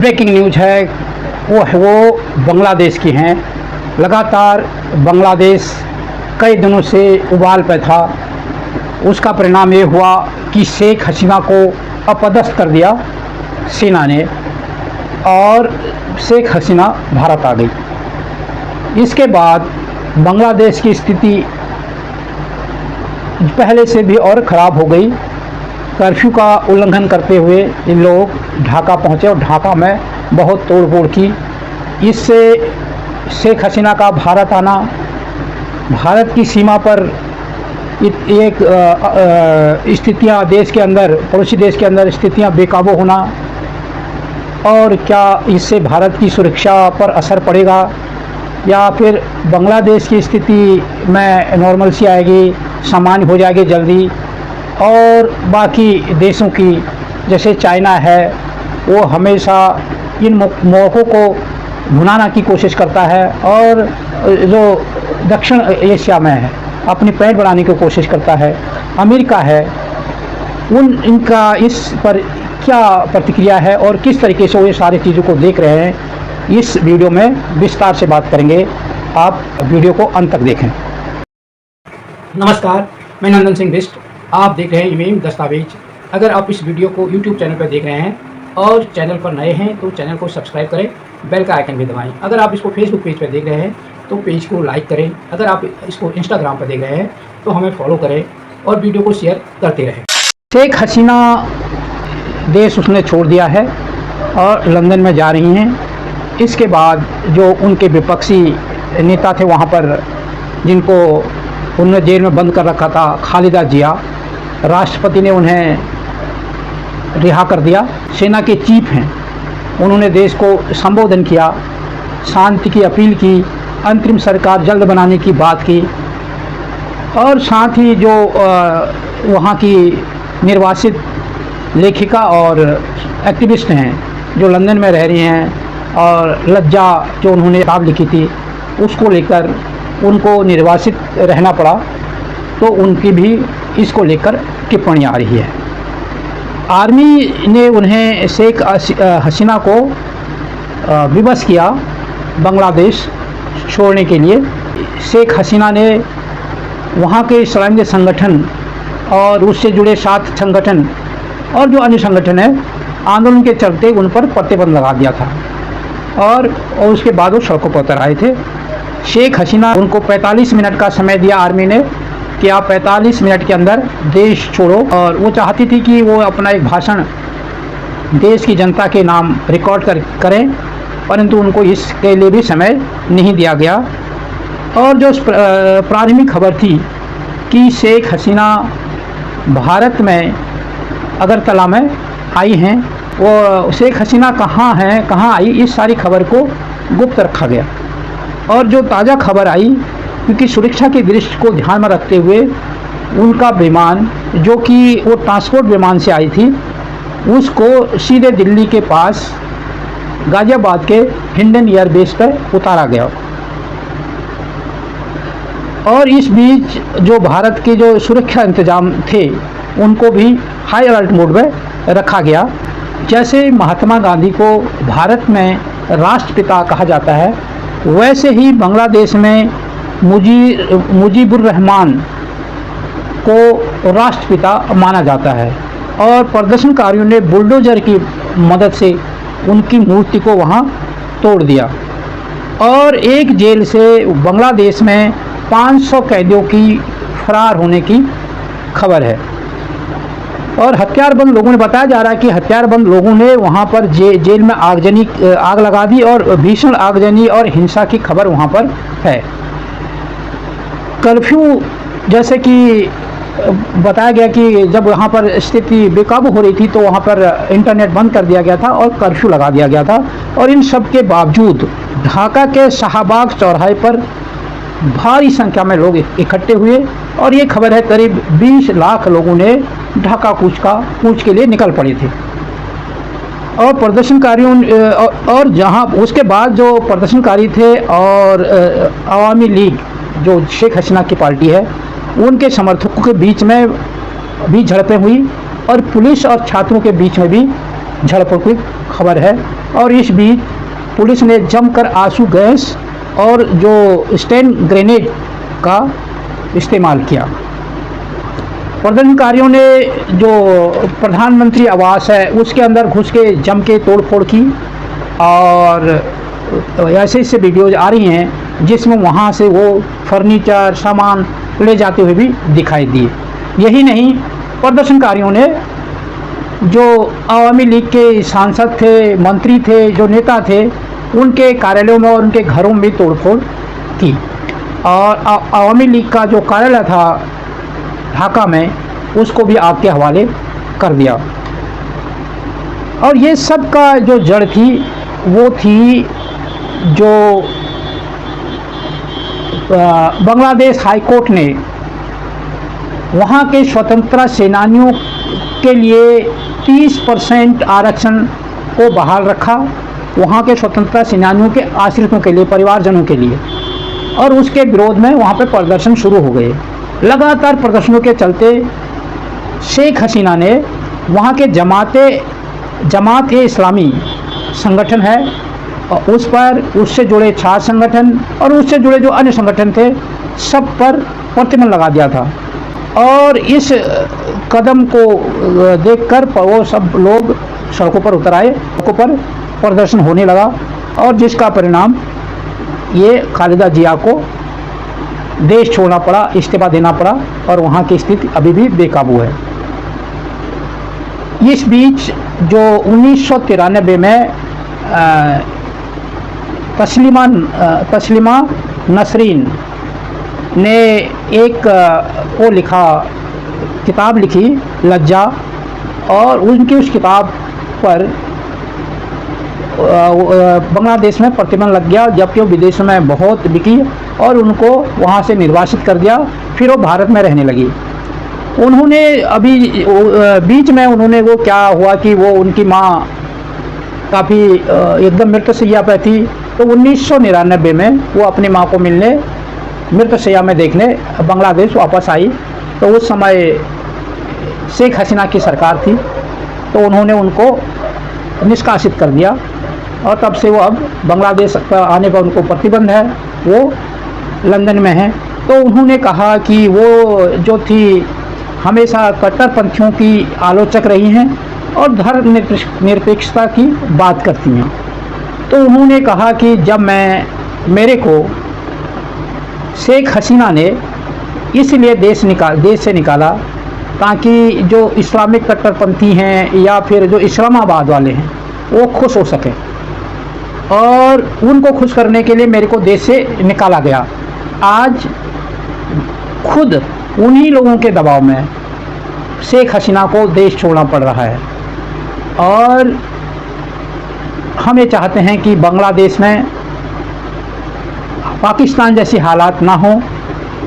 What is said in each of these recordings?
Breaking news है वो बांग्लादेश की हैं। लगातार बांग्लादेश कई दिनों से उबाल पे था। उसका परिणाम ये हुआ कि शेख हसीना को अपदस्थ कर दिया सेना ने और शेख हसीना भारत आ गई। इसके बाद बांग्लादेश की स्थिति पहले से भी और ख़राब हो गई। कर्फ्यू का उल्लंघन करते हुए इन लोग ढाका पहुँचे और ढाका में बहुत तोड़फोड़ की। इससे शेख हसीना का भारत आना, भारत की सीमा पर एक स्थितियाँ देश के अंदर, पड़ोसी देश के अंदर स्थितियाँ बेकाबू होना, और क्या इससे भारत की सुरक्षा पर असर पड़ेगा या फिर बांग्लादेश की स्थिति में नॉर्मल सी आएगी, सामान्य हो जाएगी जल्दी, और बाकी देशों की जैसे चाइना है वो हमेशा इन मौक़ों को भुनाना की कोशिश करता है और जो दक्षिण एशिया में है अपनी पैठ बढ़ाने की कोशिश करता है। अमेरिका है, इनका इस पर क्या प्रतिक्रिया है और किस तरीके से वो ये सारी चीज़ों को देख रहे हैं, इस वीडियो में विस्तार से बात करेंगे। आप वीडियो को अंत तक देखें। नमस्कार, मैं नंदन सिंह बिष्ट, आप देख रहे हैं इमेम दस्तावेज। अगर आप इस वीडियो को YouTube चैनल पर देख रहे हैं और चैनल पर नए हैं तो चैनल को सब्सक्राइब करें, बेल का आइकन भी दबाएं। अगर आप इसको फेसबुक पेज पर देख रहे हैं तो पेज को लाइक करें। अगर आप इसको इंस्टाग्राम पर देख रहे हैं तो हमें फॉलो करें और वीडियो को शेयर करते रहें। शेख हसीना देश उसने छोड़ दिया है और लंदन में जा रही हैं। इसके बाद जो उनके विपक्षी नेता थे वहाँ पर, जिनको उन्होंने जेल में बंद कर रखा था, खालिदा जिया, राष्ट्रपति ने उन्हें रिहा कर दिया। सेना के चीफ हैं, उन्होंने देश को संबोधन किया, शांति की अपील की, अंतरिम सरकार जल्द बनाने की बात की, और साथ ही जो वहाँ की निर्वासित लेखिका और एक्टिविस्ट हैं जो लंदन में रह रही हैं और लज्जा जो उन्होंने किताब लिखी थी उसको लेकर उनको निर्वासित रहना पड़ा, तो उनकी भी इसको लेकर टिप्पणी आ रही है। आर्मी ने उन्हें शेख हसीना को विवश किया बांग्लादेश छोड़ने के लिए। शेख हसीना ने वहाँ के इस्लामिक संगठन और उससे जुड़े 7 संगठन और जो अन्य संगठन है, आंदोलन के चलते उन पर प्रतिबंध लगा दिया था और उसके बाद वो सड़कों पर उतर आए थे। शेख हसीना उनको 45 मिनट का समय दिया आर्मी ने कि आप 45 मिनट के अंदर देश छोड़ो, और वो चाहती थी कि वो अपना एक भाषण देश की जनता के नाम रिकॉर्ड करें, परंतु उनको इसके लिए भी समय नहीं दिया गया। और जो प्रारंभिक खबर थी कि शेख हसीना भारत में अगरतला में आई हैं, वो शेख हसीना कहाँ हैं, कहाँ आई, इस सारी खबर को गुप्त रखा गया। और जो ताज़ा खबर आई, क्योंकि सुरक्षा की दृष्टि को ध्यान में रखते हुए उनका विमान, जो कि वो ट्रांसपोर्ट विमान से आई थी, उसको सीधे दिल्ली के पास गाज़ियाबाद के हिंडन एयरबेस पर उतारा गया। और इस बीच जो भारत के जो सुरक्षा इंतजाम थे उनको भी हाई अलर्ट मोड में रखा गया। जैसे महात्मा गांधी को भारत में राष्ट्रपिता कहा जाता है, वैसे ही बांग्लादेश में मुजीबुर रहमान को राष्ट्रपिता माना जाता है। और प्रदर्शनकारियों ने बुलडोजर की मदद से उनकी मूर्ति को वहाँ तोड़ दिया। और एक जेल से बांग्लादेश में 500 कैदियों की फरार होने की खबर है। और हथियारबंद लोगों ने, बताया जा रहा है कि हथियारबंद लोगों ने वहाँ पर जेल में आग लगा दी और भीषण आगजनी और हिंसा की खबर वहाँ पर है। कर्फ्यू, जैसे कि बताया गया कि जब वहाँ पर स्थिति बेकाबू हो रही थी तो वहाँ पर इंटरनेट बंद कर दिया गया था और कर्फ्यू लगा दिया गया था। और इन सब के बावजूद ढाका के शाहबाग चौराहे पर भारी संख्या में लोग इकट्ठे हुए और ये खबर है करीब 20 लाख लोगों ने ढाका कूच के लिए निकल पड़े थे। और प्रदर्शनकारियों और जहां उसके बाद जो प्रदर्शनकारी थे और अवामी लीग जो शेख हसीना की पार्टी है, उनके समर्थकों के बीच में भी झड़पें हुई और पुलिस और छात्रों के बीच में भी झड़पों की खबर है। और इस बीच पुलिस ने जमकर आंसू गैस और जो स्टेन ग्रेनेड का इस्तेमाल किया। प्रदर्शनकारियों ने जो प्रधानमंत्री आवास है उसके अंदर घुस के जम के तोड़फोड़ की और ऐसे ऐसे वीडियोज आ रही हैं जिसमें वहाँ से वो फर्नीचर सामान ले जाते हुए भी दिखाई दिए। यही नहीं, प्रदर्शनकारियों ने जो आवामी लीग के सांसद थे, मंत्री थे, जो नेता थे, उनके कार्यालयों में और उनके घरों में तोड़फोड़ की और आवामी लीग का जो कार्यालय था ढाका में उसको भी आग के हवाले कर दिया। और ये सब का जो जड़ थी वो थी जो बांग्लादेश हाई कोर्ट ने वहाँ के स्वतंत्रता सेनानियों के लिए 30% आरक्षण को बहाल रखा, वहाँ के स्वतंत्रता सेनानियों के आश्रितों के लिए, परिवारजनों के लिए। और उसके विरोध में वहाँ पे प्रदर्शन शुरू हो गए। लगातार प्रदर्शनों के चलते शेख हसीना ने वहाँ के जमात ए इस्लामी संगठन है और उस पर, उससे जुड़े छात्र संगठन और उससे जुड़े जो अन्य संगठन थे, सब पर प्रतिबंध लगा दिया था। और इस कदम को देखकर वो सब लोग सड़कों पर उतर आए, सड़कों पर प्रदर्शन होने लगा और जिसका परिणाम ये खालिदा जिया को देश छोड़ना पड़ा, इस्तीफा देना पड़ा और वहाँ की स्थिति अभी भी बेकाबू है। इस बीच जो 1993 में तस्लीमा नसरीन ने एक वो लिखा, किताब लिखी लज्जा, और उनकी उस किताब पर बांग्लादेश में प्रतिबंध लग गया, जबकि वो विदेशों में बहुत बिकी और उनको वहाँ से निर्वासित कर दिया। फिर वो भारत में रहने लगी। उन्होंने अभी बीच में उन्होंने वो क्या हुआ कि वो उनकी माँ काफ़ी एकदम मृतशैया पर थी, तो 1999 में वो अपनी माँ को मिलने मृतशैया में देखने बांग्लादेश वापस आई। तो उस समय शेख हसीना की सरकार थी, तो उन्होंने उनको निष्कासित कर दिया और तब से वो अब बांग्लादेश पर आने पर उनको प्रतिबंध है, वो लंदन में है। तो उन्होंने कहा कि वो जो थी हमेशा कट्टरपंथियों की आलोचक रही हैं और धर्म निरपेक्षता की बात करती हैं। तो उन्होंने कहा कि जब मेरे को शेख हसीना ने इसलिए देश से निकाला ताकि जो इस्लामिक कट्टरपंथी हैं या फिर जो इस्लामाबाद वाले हैं वो खुश हो सकें, और उनको खुश करने के लिए मेरे को देश से निकाला गया। आज खुद उन्हीं लोगों के दबाव में शेख हसीना को देश छोड़ना पड़ रहा है। और हम ये चाहते हैं कि बांग्लादेश में पाकिस्तान जैसी हालात ना हो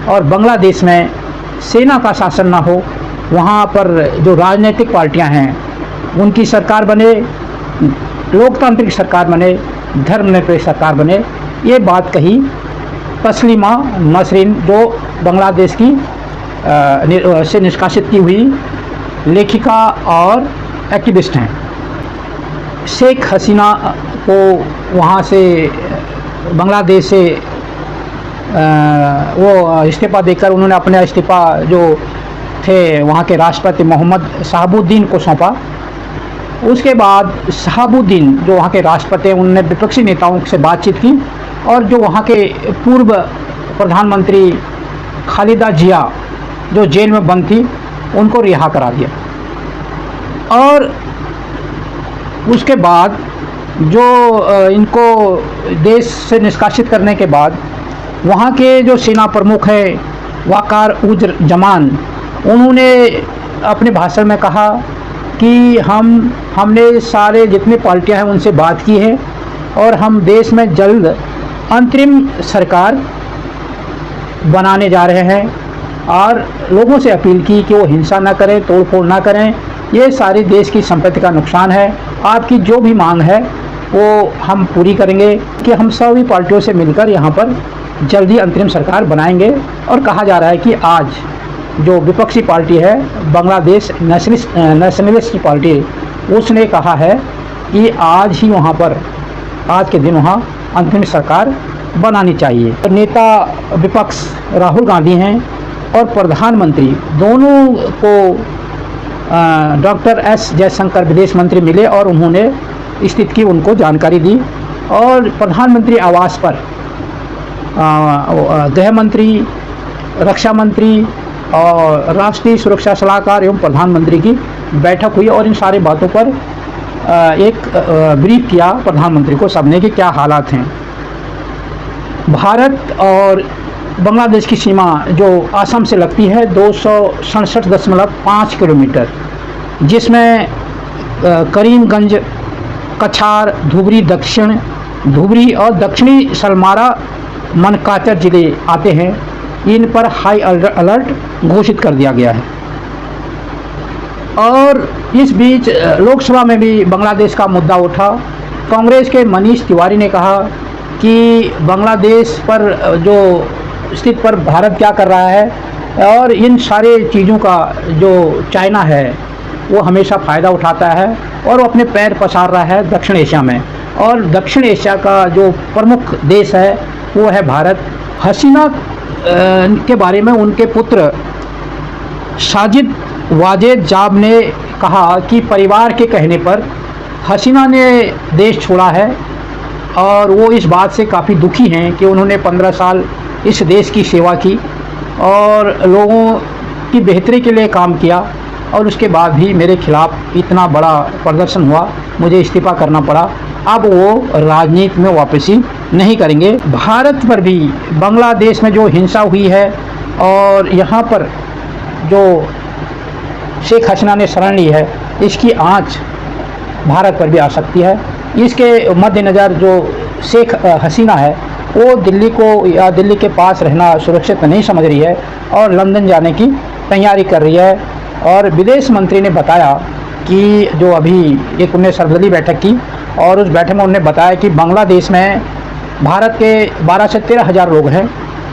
और बांग्लादेश में सेना का शासन ना हो, वहाँ पर जो राजनीतिक पार्टियां हैं उनकी सरकार बने, लोकतांत्रिक सरकार बने, धर्मनिरपेक्ष सरकार बने। ये बात कही तस्लीमा नसरीन, जो बांग्लादेश की से निष्कासित की हुई लेखिका और एक्टिविस्ट हैं। शेख हसीना को वहाँ से बांग्लादेश से वो इस्तीफ़ा देकर उन्होंने अपना इस्तीफ़ा जो थे वहाँ के राष्ट्रपति मोहम्मद शहाबुद्दीन को सौंपा। उसके बाद शहाबुद्दीन जो वहाँ के राष्ट्रपति हैं, उन्होंने विपक्षी नेताओं से बातचीत की और जो वहाँ के पूर्व प्रधानमंत्री खालिदा जिया जो जेल में बंद थी उनको रिहा करा दिया। और उसके बाद जो इनको देश से निष्कासित करने के बाद वहाँ के जो सेना प्रमुख हैं वक़ार उज़ जमान, उन्होंने अपने भाषण में कहा कि हमने सारे जितनी पार्टियां हैं उनसे बात की है और हम देश में जल्द अंतरिम सरकार बनाने जा रहे हैं और लोगों से अपील की कि वो हिंसा ना करें, तोड़फोड़ ना करें। ये सारी देश की संपत्ति का नुकसान है। आपकी जो भी मांग है वो हम पूरी करेंगे कि हम सभी पार्टियों से मिलकर यहाँ पर जल्दी अंतरिम सरकार बनाएंगे। और कहा जा रहा है कि आज जो विपक्षी पार्टी है बांग्लादेश नेशनलिस्ट की पार्टी, उसने कहा है कि आज ही वहाँ पर, आज के दिन वहाँ अंतरिम सरकार बनानी चाहिए। नेता विपक्ष राहुल गांधी हैं और प्रधानमंत्री दोनों को डॉक्टर एस जयशंकर विदेश मंत्री मिले और उन्होंने स्थिति की उनको जानकारी दी। और प्रधानमंत्री आवास पर गृह मंत्री, रक्षा मंत्री और राष्ट्रीय सुरक्षा सलाहकार एवं प्रधानमंत्री की बैठक हुई और इन सारी बातों पर एक ब्रीफ किया प्रधानमंत्री को सबने कि क्या हालात हैं। भारत और बांग्लादेश की सीमा जो असम से लगती है 267.5 किलोमीटर, जिसमें करीमगंज, कछार, धुबरी दक्षिण, धुबरी और दक्षिणी सलमारा, मनकाचर जिले आते हैं। इन पर हाई अलर्ट घोषित कर दिया गया है। और इस बीच लोकसभा में भी बांग्लादेश का मुद्दा उठा। कांग्रेस के मनीष तिवारी ने कहा कि बांग्लादेश पर जो स्थिति पर भारत क्या कर रहा है और इन सारे चीज़ों का जो चाइना है वो हमेशा फ़ायदा उठाता है और वो अपने पैर पसार रहा है दक्षिण एशिया में। और दक्षिण एशिया का जो प्रमुख देश है वो है भारत। हसीना के बारे में उनके पुत्र साजिद वाजेद जाब ने कहा कि परिवार के कहने पर हसीना ने देश छोड़ा है और वो इस बात से काफ़ी दुखी हैं कि उन्होंने 15 साल इस देश की सेवा की और लोगों की बेहतरी के लिए काम किया और उसके बाद भी मेरे खिलाफ इतना बड़ा प्रदर्शन हुआ, मुझे इस्तीफ़ा करना पड़ा। अब वो राजनीति में वापसी नहीं करेंगे। भारत पर भी बांग्लादेश में जो हिंसा हुई है और यहाँ पर जो शेख हसीना ने शरण ली है, इसकी आंच भारत पर भी आ सकती है। इसके मद्देनज़र जो शेख हसीना है वो दिल्ली को या दिल्ली के पास रहना सुरक्षित नहीं समझ रही है और लंदन जाने की तैयारी कर रही है। और विदेश मंत्री ने बताया कि जो अभी एक उन्होंने सर्वदलीय बैठक की और उस बैठक में उन्होंने बताया कि बांग्लादेश में भारत के 12 से 13 हज़ार लोग हैं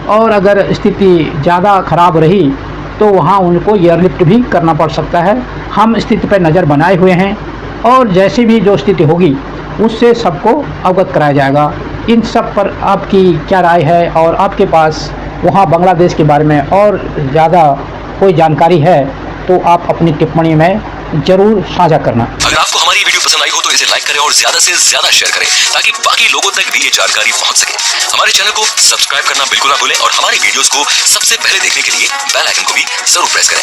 और अगर स्थिति ज़्यादा ख़राब रही तो वहाँ उनको एयरलिफ्ट भी करना पड़ सकता है। हम स्थिति पर नज़र बनाए हुए हैं और जैसे भी जो स्थिति होगी उससे सबको अवगत कराया जाएगा। इन सब पर आपकी क्या राय है और आपके पास वहाँ बांग्लादेश के बारे में और ज़्यादा कोई जानकारी है तो आप अपनी टिप्पणी में ज़रूर साझा करना। अगर आपको हमारी वीडियो पसंद आई हो तो इसे लाइक करें और ज़्यादा से ज़्यादा शेयर करें ताकि बाकी लोगों तक भी ये जानकारी पहुँच सके। हमारे चैनल को सब्सक्राइब करना बिल्कुल ना भूलें और हमारी वीडियोस को सबसे पहले देखने के लिए बेल आइकन को भी जरूर प्रेस करें।